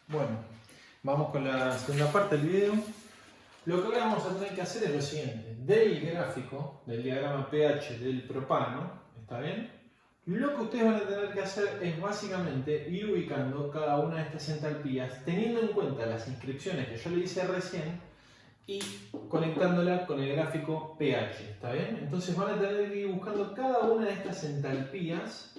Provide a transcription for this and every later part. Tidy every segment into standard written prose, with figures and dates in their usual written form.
Bueno, vamos con la segunda parte del video. Lo que ahora vamos a tener que hacer es lo siguiente. Del gráfico, del diagrama pH del propano, ¿está bien? Lo que ustedes van a tener que hacer es básicamente ir ubicando cada una de estas entalpías, teniendo en cuenta las inscripciones que yo le hice recién y conectándola con el gráfico pH, ¿está bien? Entonces van a tener que ir buscando cada una de estas entalpías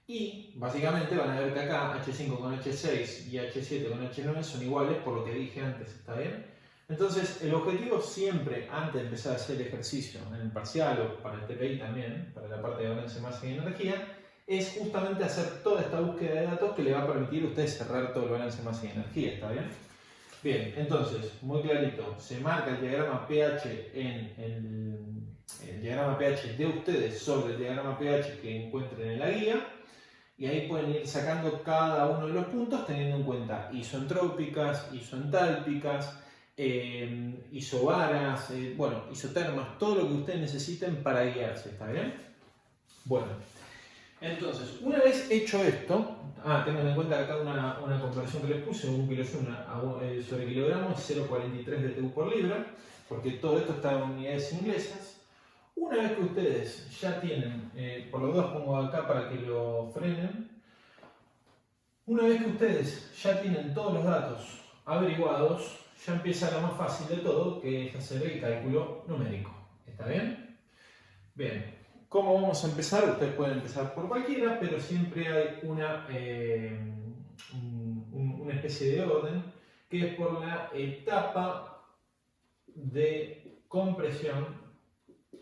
y básicamente van a ver que acá H5 con H6 y H7 con H9 son iguales por lo que dije antes, ¿está bien? Entonces el objetivo siempre, antes de empezar a hacer el ejercicio en el parcial o para el TPI también, para la parte de balance, masa y energía, es justamente hacer toda esta búsqueda de datos que le va a permitir a ustedes cerrar todo el balance, masa y energía, ¿está bien? Bien, entonces, muy clarito, se marca el diagrama pH en el diagrama pH de ustedes sobre el diagrama pH que encuentren en la guía. Y ahí pueden ir sacando cada uno de los puntos teniendo en cuenta isoentrópicas, isoentálpicas, isobaras, bueno, isotermas, todo lo que ustedes necesiten para guiarse, ¿está bien? Bueno, entonces, una vez hecho esto, tengan en cuenta que acá una conversión que les puse, 1 kJ sobre kilogramo es 0,43 BTU por libra, porque todo esto está en unidades inglesas. Una vez que ustedes ya tienen, por los dos pongo acá para que lo frenen, una vez que ustedes ya tienen todos los datos averiguados, ya empieza lo más fácil de todo, que es hacer el cálculo numérico. ¿Está bien? Bien, ¿cómo vamos a empezar? Ustedes pueden empezar por cualquiera, pero siempre hay una especie de orden, que es por la etapa de compresión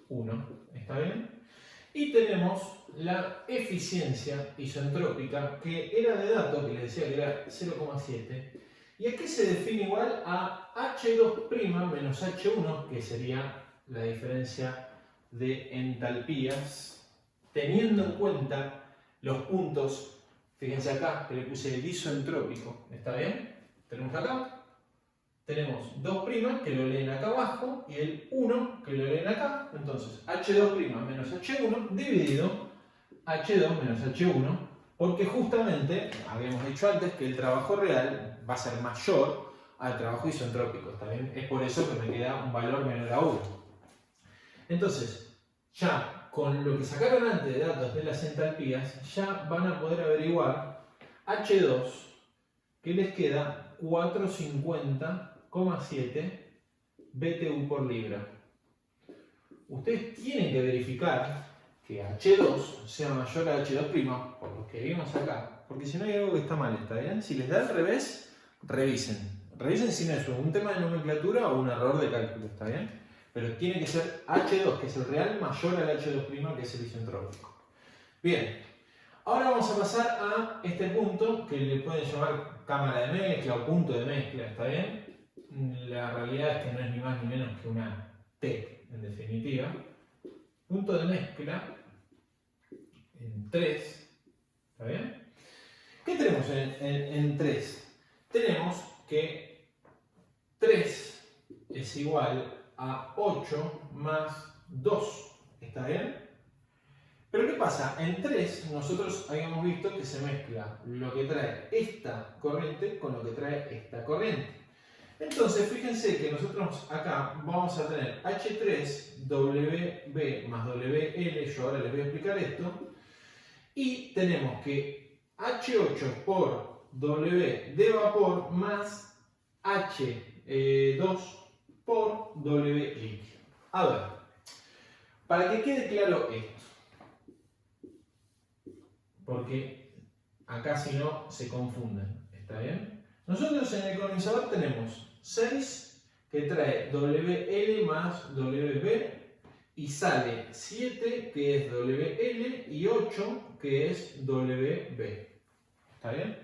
1, ¿está bien? Y tenemos la eficiencia isoentrópica, que era de dato, que les decía que era 0,7, y aquí se define igual a H2' menos H1, que sería la diferencia de entalpías, teniendo en cuenta los puntos, fíjense acá, que le puse el isoentrópico, ¿está bien? Tenemos acá. Tenemos 2' que lo leen acá abajo y el 1 que lo leen acá. Entonces, H2' menos H1 dividido H2 menos H1, porque justamente habíamos dicho antes que el trabajo real va a ser mayor al trabajo isoentrópico, ¿está bien? Es por eso que me queda un valor menor a 1. Entonces, ya con lo que sacaron antes de datos de las entalpías, ya van a poder averiguar H2, que les queda 450,7 BTU por libra. Ustedes tienen que verificar que H2 sea mayor a H2', por lo que vimos acá, porque si no hay algo que está mal, ¿está bien? Si les da al revés, revisen. Revisen si no es un tema de nomenclatura o un error de cálculo, ¿está bien? Pero tiene que ser H2, que es el real, mayor al H2', que es el isentrópico. Bien, ahora vamos a pasar a este punto que le pueden llamar cámara de mezcla o punto de mezcla, ¿está bien? La realidad es que no es ni más ni menos que una T, en definitiva. Punto de mezcla en 3, ¿está bien? ¿Qué tenemos en 3? Tenemos que 3 es igual a 8 más 2, ¿está bien? Pero ¿qué pasa? En 3 nosotros habíamos visto que se mezcla lo que trae esta corriente con lo que trae esta corriente. Entonces fíjense que nosotros acá vamos a tener H3WB más WL, yo ahora les voy a explicar esto, y tenemos que H8 por W de vapor más H2 por W líquido. A ver, para que quede claro esto, porque acá si no se confunden, ¿está bien? Nosotros en el condensador tenemos 6 que trae WL más WB y sale 7 que es WL y 8 que es WB. ¿Está bien?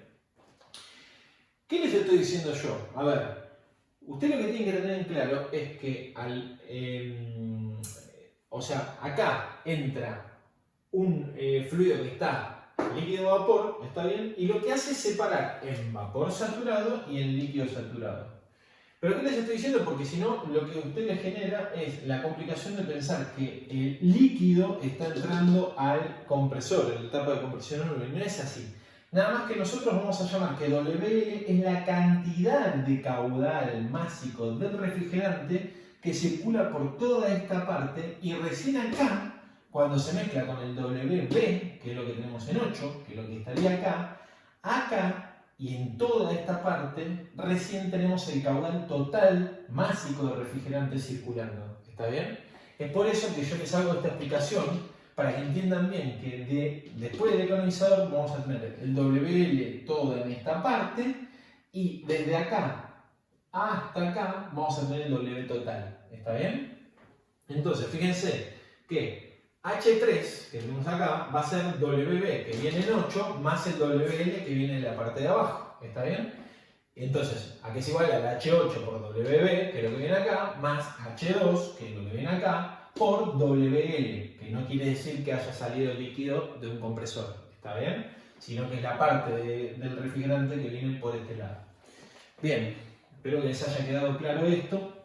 ¿Qué les estoy diciendo yo? A ver, ustedes lo que tienen que tener en claro es que acá entra un fluido que está líquido vapor, ¿está bien? Y lo que hace es separar en vapor saturado y en líquido saturado. ¿Pero qué les estoy diciendo? Porque si no, lo que a usted les genera es la complicación de pensar que el líquido está entrando al compresor, en la etapa de compresión 1, y no es así. Nada más que nosotros vamos a llamar que WL es la cantidad de caudal másico del refrigerante que circula por toda esta parte y recién acá, cuando se mezcla con el WB, que es lo que tenemos en 8, que es lo que estaría acá y en toda esta parte, recién tenemos el caudal total másico de refrigerante circulando. ¿Está bien? Es por eso que yo les hago esta explicación, para que entiendan bien que después del economizador vamos a tener el WL todo en esta parte y desde acá hasta acá vamos a tener el W total. ¿Está bien? Entonces, fíjense que H3 que tenemos acá va a ser WB que viene en 8 más el WL que viene en la parte de abajo. ¿Está bien? Entonces, ¿a qué es igual al H8 por WB, que es lo que viene acá, más H2, que es lo que viene acá, por WL, que no quiere decir que haya salido líquido de un compresor, ¿está bien? Sino que es la parte del refrigerante que viene por este lado. Bien, espero que les haya quedado claro esto.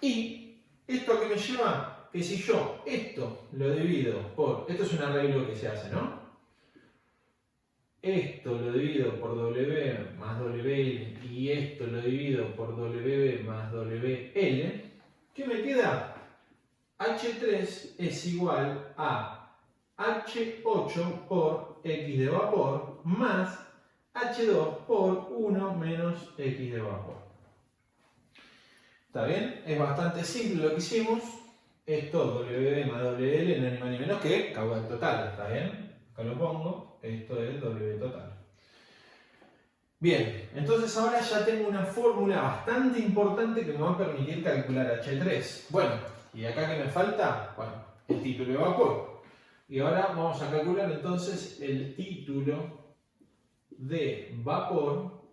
Y esto a qué me lleva, que si yo esto lo divido por, esto es un arreglo que se hace, ¿no? Esto lo divido por W más WL y esto lo divido por WB más WL, ¿qué me queda? H3 es igual a H8 por X de vapor más H2 por 1 menos X de vapor. ¿Está bien? Es bastante simple lo que hicimos. Esto WB más WL no es ni más ni menos que caudal total, ¿está bien? Acá lo pongo, esto es W total. Bien, entonces ahora ya tengo una fórmula bastante importante que me va a permitir calcular H3. Bueno, ¿y acá qué me falta? Bueno, el título de vapor. Y ahora vamos a calcular entonces el título de vapor,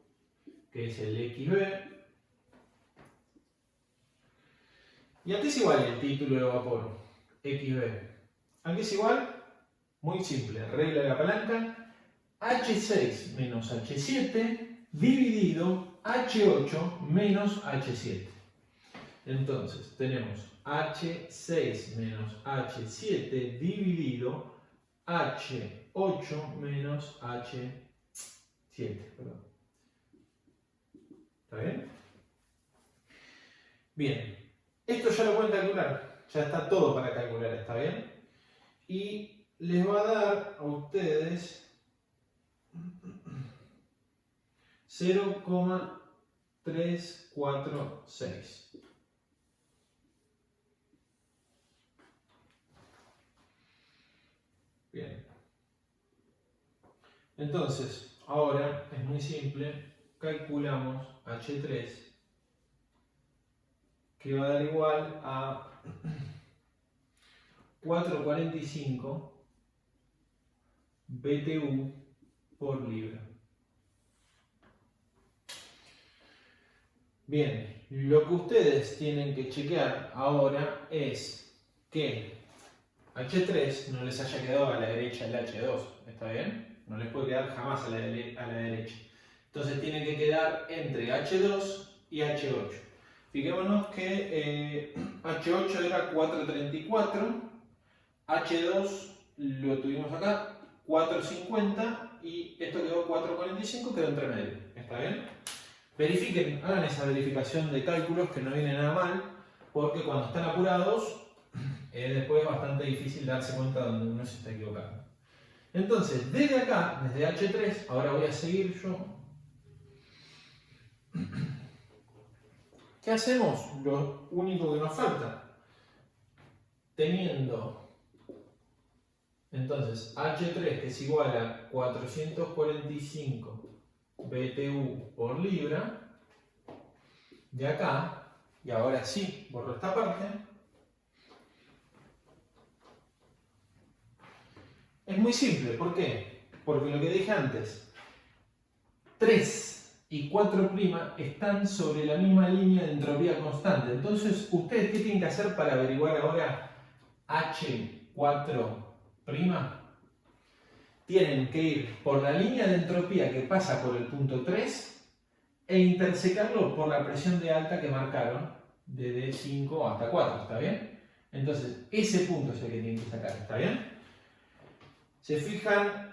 que es el XB. ¿Y a qué es igual el título de vapor? XB. ¿A qué es igual? Muy simple, regla de la palanca, H6 menos H7 dividido H8 menos H7. Entonces tenemos H6 menos H7 dividido H8 menos H7. Perdón. ¿Está bien? Bien, esto ya lo pueden calcular, ya está todo para calcular, ¿está bien? Y les va a dar a ustedes 0,346. Bien. Entonces, ahora es muy simple, calculamos H3, que va a dar igual a 445 BTU por libra. Bien, lo que ustedes tienen que chequear ahora es que H3 no les haya quedado a la derecha el H2, ¿está bien? No les puede quedar jamás a la derecha. Entonces tienen que quedar entre H2 y H8. Fijémonos que H8 era 434, H2 lo tuvimos acá, 450 y esto quedó 445, quedó entre medio, ¿está bien? Verifiquen, hagan esa verificación de cálculos que no viene nada mal, porque cuando están apurados, después es bastante difícil darse cuenta de donde uno se está equivocando. Entonces, desde acá, desde H3, ahora voy a seguir yo. ¿Qué hacemos? Lo único que nos falta. Teniendo, entonces, H3 que es igual a 445 BTU por libra, de acá, y ahora sí, borro esta parte, es muy simple. ¿Por qué? Porque lo que dije antes, 3 y 4' están sobre la misma línea de entropía constante. Entonces, ¿ustedes qué tienen que hacer para averiguar ahora H4'? Tienen que ir por la línea de entropía que pasa por el punto 3 e intersecarlo por la presión de alta que marcaron desde 5 hasta 4, ¿está bien? Entonces, ese punto es el que tienen que sacar, ¿está bien? Se fijan,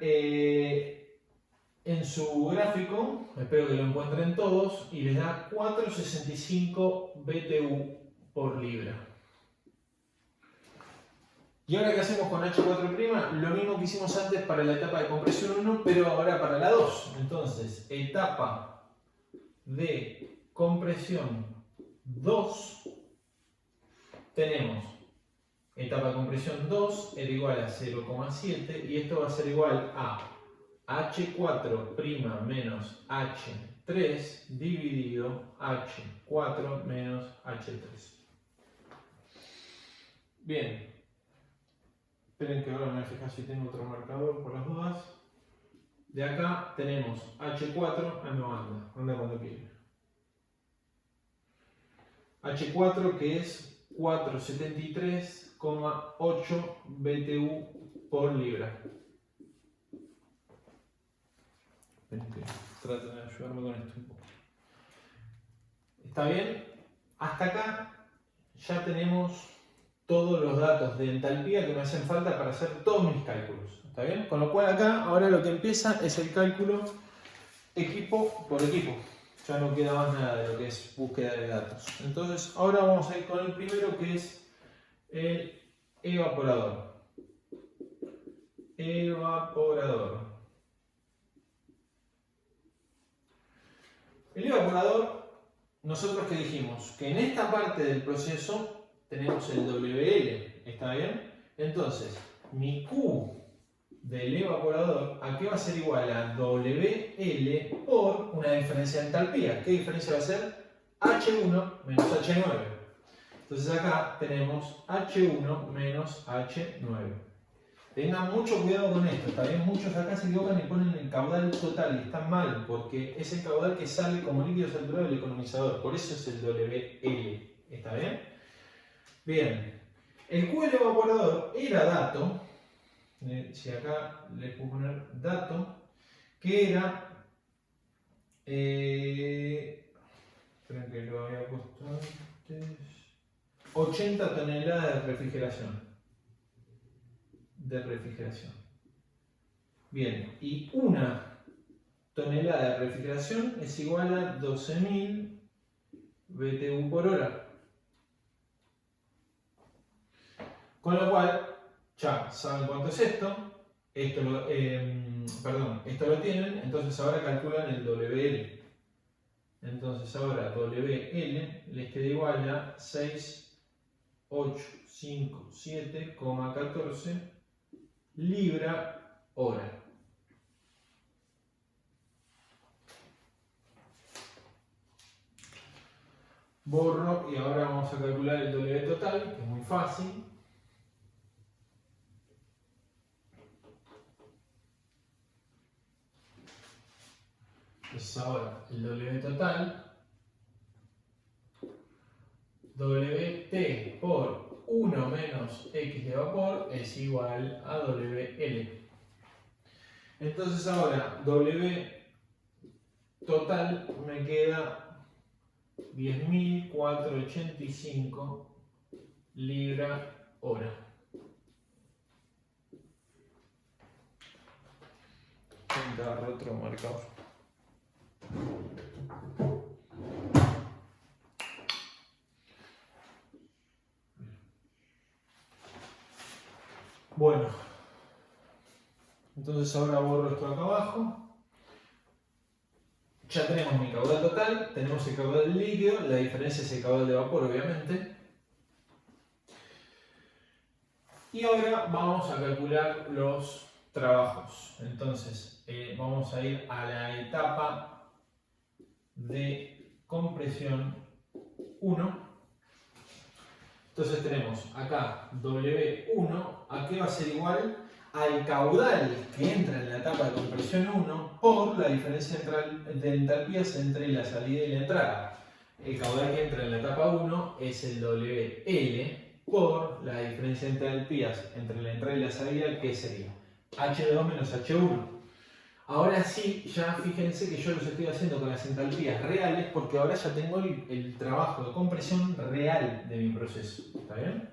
en su gráfico, espero que lo encuentren todos, y les da 4,65 BTU por libra. Y ahora, ¿qué hacemos con H4'? Lo mismo que hicimos antes para la etapa de compresión 1, pero ahora para la 2. Entonces, etapa de compresión 2, tenemos etapa de compresión 2 era igual a 0,7 y esto va a ser igual a H4' menos H3 dividido H4 menos H3. Bien. Esperen que ahora me voy a fijar si tengo otro marcador por las dudas. De acá tenemos H4, no anda cuando quiere. H4 que es 473,8 BTU por libra. Esperen que traten de ayudarme con esto un poco. ¿Está bien? Hasta acá ya tenemos todos los datos de entalpía que me hacen falta para hacer todos mis cálculos. ¿Está bien? Con lo cual acá ahora lo que empieza es el cálculo equipo por equipo. Ya no queda más nada de lo que es búsqueda de datos. Entonces ahora vamos a ir con el primero, que es el evaporador. Evaporador. El evaporador, nosotros que dijimos que en esta parte del proceso tenemos el WL, ¿está bien? Entonces, mi Q del evaporador, ¿a qué va a ser igual? A WL por una diferencia de entalpía. ¿Qué diferencia va a ser? H1 menos H9. Entonces acá tenemos H1 menos H9. Tengan mucho cuidado con esto, ¿está bien? Muchos acá se equivocan y ponen el caudal total y están mal, porque es el caudal que sale como líquido saturado del economizador. Por eso es el WL, ¿está bien? Bien, el Q del evaporador era dato, si acá le puedo poner dato, que era, esperen que lo había puesto antes, 80 toneladas de refrigeración. Bien, y una tonelada de refrigeración es igual a 12.000 BTU por hora. Con lo cual, ya saben cuánto es esto. Esto lo tienen, entonces ahora calculan el WL. Entonces ahora WL les queda igual a 6,857,14 libra hora. Borro y ahora vamos a calcular el W total, que es muy fácil. Entonces ahora el W total, WT por 1 menos X de vapor es igual a WL. Entonces ahora W total me queda 10.485 libra hora. Voy a dar otro marcador. Bueno, entonces ahora borro esto acá abajo. Ya tenemos mi caudal total, tenemos el caudal líquido, la diferencia es el caudal de vapor, obviamente. Y ahora vamos a calcular los trabajos. Entonces, vamos a ir a la etapa de compresión 1. Entonces tenemos acá W1, ¿a qué va a ser igual? Al caudal que entra en la etapa de compresión 1 por la diferencia de entalpías entre la salida y la entrada. El caudal que entra en la etapa 1 es el WL por la diferencia de entalpías entre la entrada y la salida, que sería H2 menos H1. Ahora sí, ya fíjense que yo los estoy haciendo con las entalpías reales porque ahora ya tengo el trabajo de compresión real de mi proceso. ¿Está bien?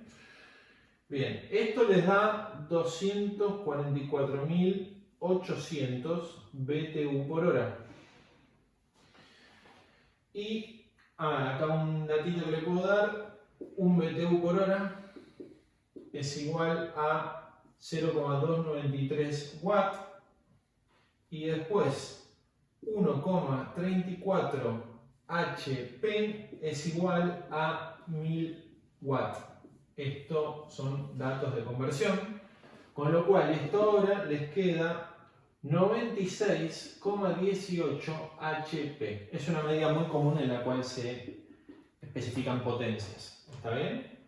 Bien, esto les da 244.000 1800 BTU por hora. Y acá un datito que le puedo dar, un BTU por hora es igual a 0,293 watts y después 1,34 HP es igual a 1000 watts. Estos son datos de conversión, con lo cual esto ahora les queda 96,18 HP. Es una medida muy común en la cual se especifican potencias. ¿Está bien?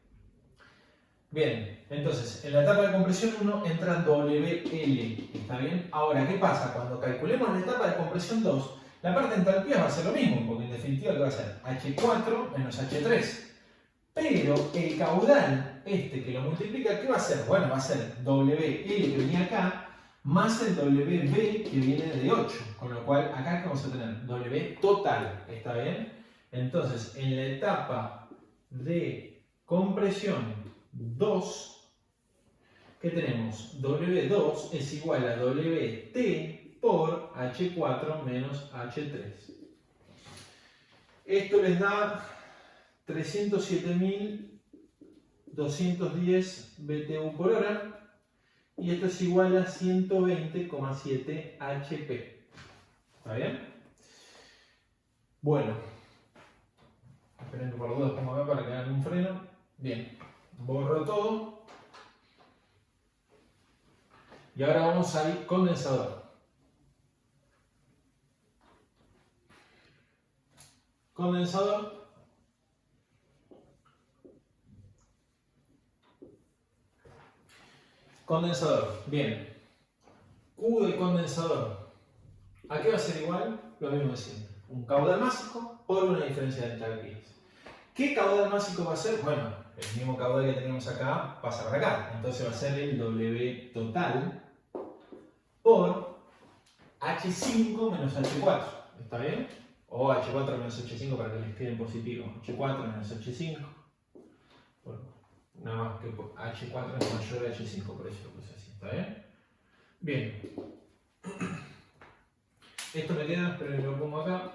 Bien, entonces en la etapa de compresión 1 entra WL. ¿Está bien? Ahora, ¿qué pasa? Cuando calculemos la etapa de compresión 2, la parte de entalpía va a ser lo mismo, porque en definitiva ¿qué va a ser? H4 menos H3. Pero el caudal que lo multiplica, ¿qué va a ser? Bueno, va a ser WL que venía acá, más el WB que viene de 8. Con lo cual, acá ¿qué vamos a tener? W total. ¿Está bien? Entonces, en la etapa de compresión 2, ¿qué tenemos? W2 es igual a WT por H4 menos H3. Esto les da 307.210 BTU por hora y esto es igual a 120,7 HP. ¿Está bien? Bueno, esperen que por las dudas pongo acá para que hagan un freno. Bien, borro todo y ahora vamos al condensador. Condensador. Condensador, bien. Q del condensador. ¿A qué va a ser igual? Lo mismo de siempre. Un caudal másico por una diferencia de entalpías. ¿Qué caudal másico va a ser? Bueno, el mismo caudal que teníamos acá pasa para acá. Entonces va a ser el W total por H5 menos H4. ¿Está bien? O H4 menos H5 para que les quede en positivo. H4 menos H5. Bueno, nada más que H4 es mayor a H5, por eso lo puse así. ¿Está bien? Bien. Esto me queda, pero lo pongo acá.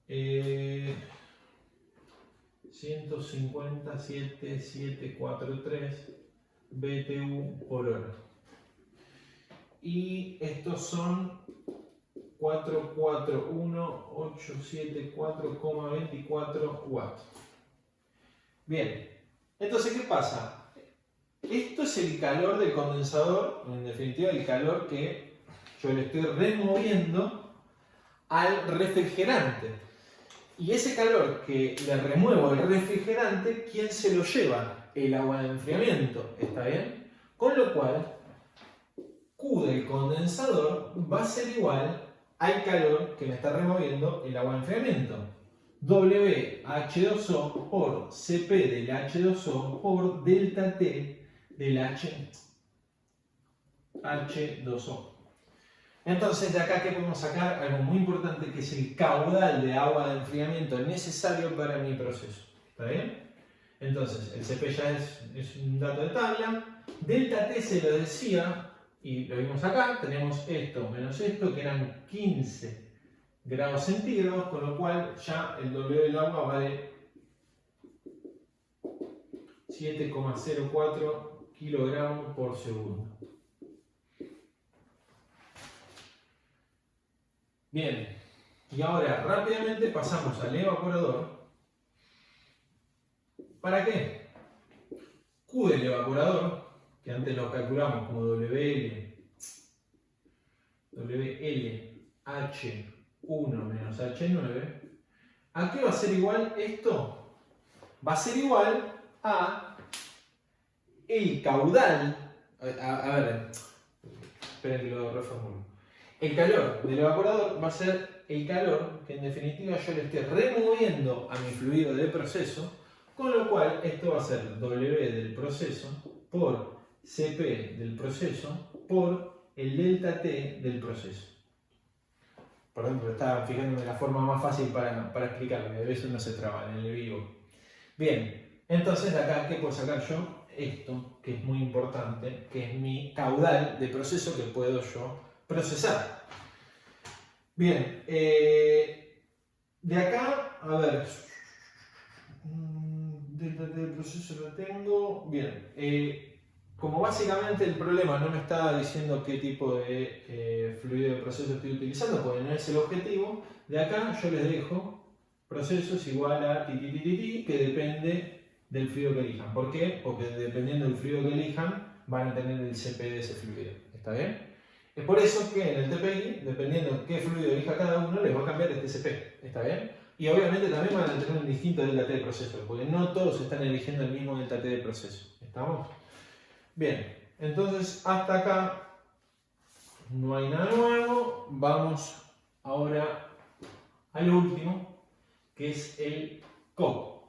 157,743 BTU por hora. Y estos son 441,874,24 watts. Bien, entonces ¿qué pasa? Esto es el calor del condensador, en definitiva el calor que yo le estoy removiendo al refrigerante. Y ese calor que le remuevo al refrigerante, ¿quién se lo lleva? El agua de enfriamiento, ¿está bien? Con lo cual, Q del condensador va a ser igual al calor que me está removiendo el agua de enfriamiento. WH2O por Cp del H2O por delta T del H2O. Entonces de acá que podemos sacar algo muy importante que es el caudal de agua de enfriamiento necesario para mi proceso. ¿Está bien? Entonces el Cp ya es un dato de tabla. Delta T se lo decía y lo vimos acá. Tenemos esto menos esto que eran 15 grados centígrados, con lo cual ya el W del agua vale 7,04 kilogramos por segundo. Bien, y ahora rápidamente pasamos al evaporador. ¿Para qué? Q del evaporador, que antes lo calculamos como WL H1 menos H9, ¿a qué va a ser igual esto? Va a ser igual a el caudal. A ver, esperen que lo reformulo. El calor del evaporador va a ser el calor que en definitiva yo le estoy removiendo a mi fluido de proceso, con lo cual esto va a ser W del proceso por Cp del proceso por el delta T del proceso. Por ejemplo, estaba fijándome la forma más fácil para explicarlo, a veces no se traba en el vivo. Bien, entonces de acá, ¿qué puedo sacar yo? esto, que es muy importante, que es mi caudal de proceso que puedo yo procesar. Bien, de acá, a ver, del proceso lo tengo. Bien, como básicamente el problema no me está diciendo qué tipo de fluido de proceso estoy utilizando, porque no es el objetivo, de acá yo les dejo procesos igual a ti, que depende del fluido que elijan. ¿Por qué? Porque dependiendo del fluido que elijan, van a tener el CP de ese fluido. ¿Está bien? Es por eso que en el TPI, dependiendo de qué fluido elija cada uno, les va a cambiar este CP. ¿Está bien? Y obviamente también van a tener un distinto delta T de proceso, porque no todos están eligiendo el mismo delta T de proceso. ¿Estamos? Bien, entonces hasta acá no hay nada nuevo. Vamos ahora a lo último, que es el COP.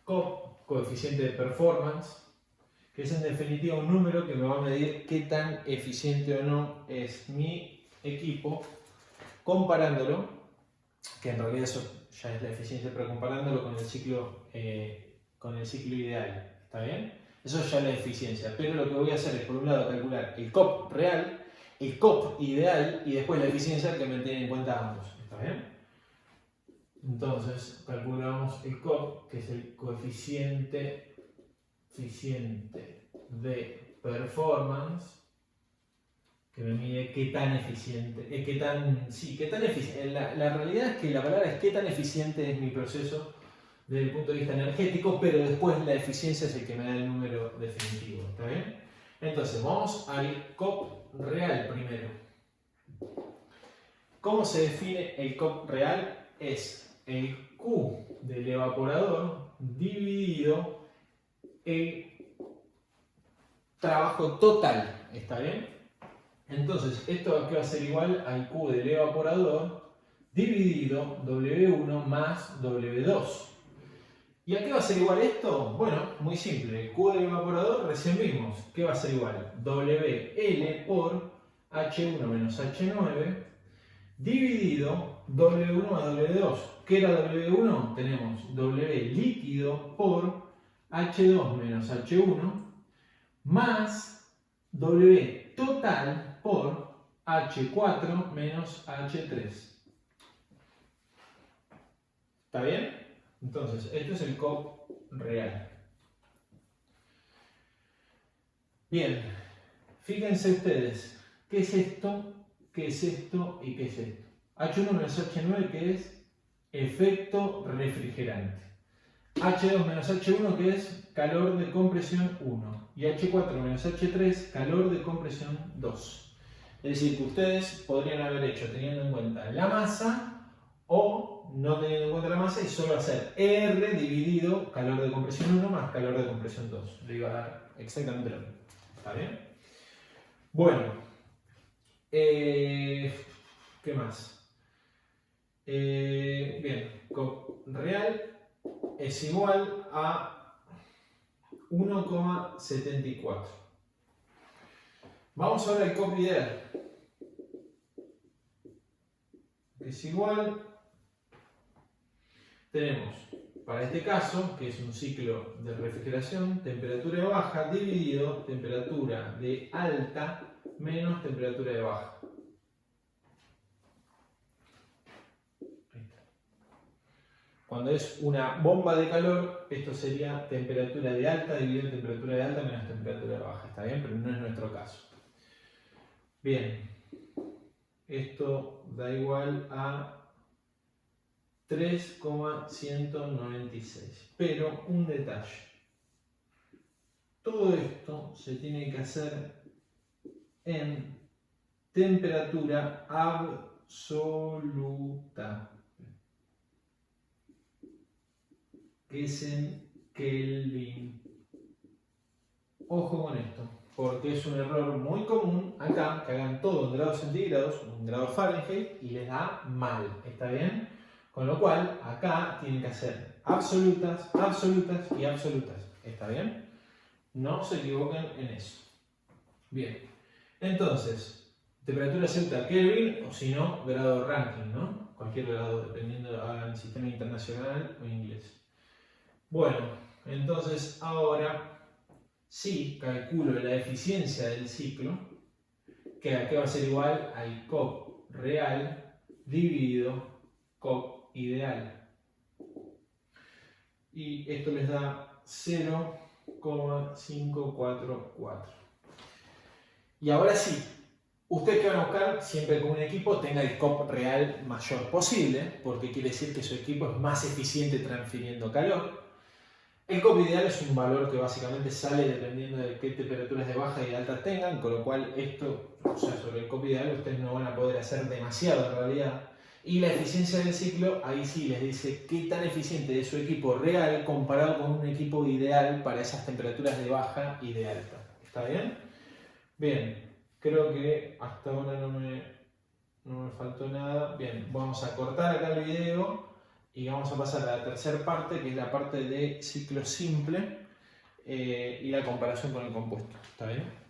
COP, coeficiente de performance, que es en definitiva un número que me va a medir qué tan eficiente o no es mi equipo, comparándolo, que en realidad eso ya es la eficiencia, pero comparándolo con el ciclo ideal. ¿Está bien? Eso ya es la eficiencia, pero lo que voy a hacer es por un lado calcular el COP real, el COP ideal y después la eficiencia que me tienen en cuenta ambos. ¿Está bien? Entonces calculamos el COP, que es el coeficiente eficiente de performance, que me mide qué tan eficiente, qué tan eficiente. La realidad es que la palabra es qué tan eficiente es mi proceso desde el punto de vista energético, pero después la eficiencia es el que me da el número definitivo. ¿Está bien? Entonces vamos al COP real primero. ¿Cómo se define el COP real? Es el Q del evaporador dividido el trabajo total. ¿Está bien? Entonces, esto va a ser igual al Q del evaporador dividido W1 más W2. ¿Y a qué va a ser igual esto? Bueno, muy simple. El Q del evaporador recién vimos. ¿Qué va a ser igual? WL por H1 menos H9 dividido W1 más W2. ¿Qué era W1? Tenemos W líquido por H2 menos H1 más W total por H4 menos H3. ¿Está bien? Entonces, esto es el COP real. Bien, fíjense ustedes, ¿qué es esto? ¿Qué es esto? ¿Y qué es esto? H1 menos H9, que es efecto refrigerante. H2 menos H1, que es calor de compresión 1. Y H4 menos H3, calor de compresión 2. Es decir, que ustedes podrían haber hecho teniendo en cuenta la masa o no teniendo en cuenta la masa y solo hacer R dividido calor de compresión 1 más calor de compresión 2. Le iba a dar exactamente lo mismo. ¿Está bien? Bueno, ¿qué más? Bien, COP real es igual a 1,74. Vamos ahora al COP ideal, que es igual, tenemos para este caso, que es un ciclo de refrigeración, temperatura de baja dividido temperatura de alta menos temperatura de baja. Cuando es una bomba de calor, esto sería temperatura de alta dividido temperatura de alta menos temperatura de baja. ¿Está bien? Pero no es nuestro caso. Bien. Esto da igual a 3,196. Pero un detalle. Todo esto se tiene que hacer en temperatura absoluta, que es en Kelvin. Ojo con esto, porque es un error muy común acá, que hagan todo en grados centígrados, en grados Fahrenheit, y les da mal, ¿está bien? Con lo cual, acá tienen que hacer absolutas, absolutas y absolutas, ¿está bien? No se equivoquen en eso. Bien, entonces, temperatura absoluta Kelvin, o si no, grado Rankine, ¿no? Cualquier grado, dependiendo del sistema internacional o inglés. Bueno, Entonces ahora sí calculo la eficiencia del ciclo, que va a ser igual al COP real dividido COP ideal. Y esto les da 0,544. Y ahora sí, ustedes que van a buscar siempre que un equipo tenga el COP real mayor posible, porque quiere decir que su equipo es más eficiente transfiriendo calor. El COP ideal es un valor que básicamente sale dependiendo de qué temperaturas de baja y de alta tengan, con lo cual esto, o sea, sobre el COP ideal ustedes no van a poder hacer demasiado en realidad. Y la eficiencia del ciclo, ahí sí les dice qué tan eficiente es su equipo real comparado con un equipo ideal para esas temperaturas de baja y de alta. ¿Está bien? Bien, creo que hasta ahora no me faltó nada. Bien, vamos a cortar acá el video y vamos a pasar a la tercera parte, que es la parte de ciclo simple y la comparación con el compuesto. ¿Está bien?